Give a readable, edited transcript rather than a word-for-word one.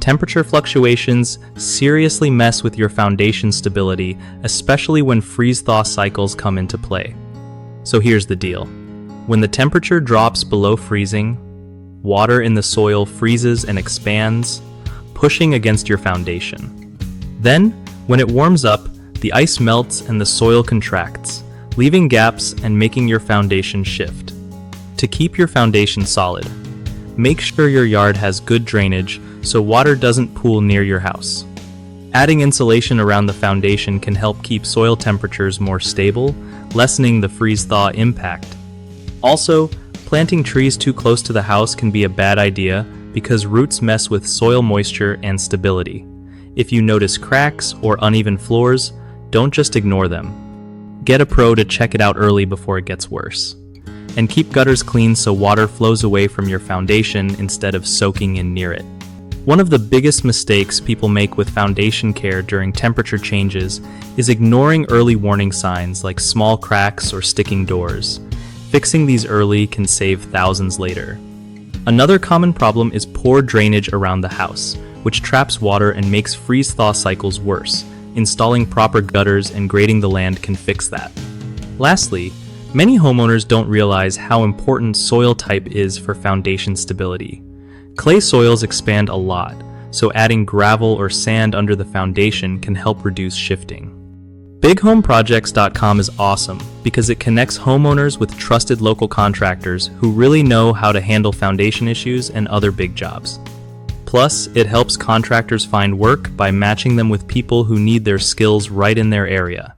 Temperature fluctuations seriously mess with your foundation stability, especially when freeze-thaw cycles come into play. So here's the deal. When the temperature drops below freezing, water in the soil freezes and expands, pushing against your foundation. Then, when it warms up, the ice melts and the soil contracts, leaving gaps and making your foundation shift. To keep your foundation solid, make sure your yard has good drainage so water doesn't pool near your house. Adding insulation around the foundation can help keep soil temperatures more stable, lessening the freeze-thaw impact. Also, planting trees too close to the house can be a bad idea because roots mess with soil moisture and stability. If you notice cracks or uneven floors, don't just ignore them. Get a pro to check it out early before it gets worse. And keep gutters clean so water flows away from your foundation instead of soaking in near it. One of the biggest mistakes people make with foundation care during temperature changes is ignoring early warning signs like small cracks or sticking doors. Fixing these early can save thousands later. Another common problem is poor drainage around the house, which traps water and makes freeze-thaw cycles worse. Installing proper gutters and grading the land can fix that. Lastly, many homeowners don't realize how important soil type is for foundation stability. Clay soils expand a lot, so adding gravel or sand under the foundation can help reduce shifting. BigHomeProjects.com is awesome because it connects homeowners with trusted local contractors who really know how to handle foundation issues and other big jobs. Plus, it helps contractors find work by matching them with people who need their skills right in their area.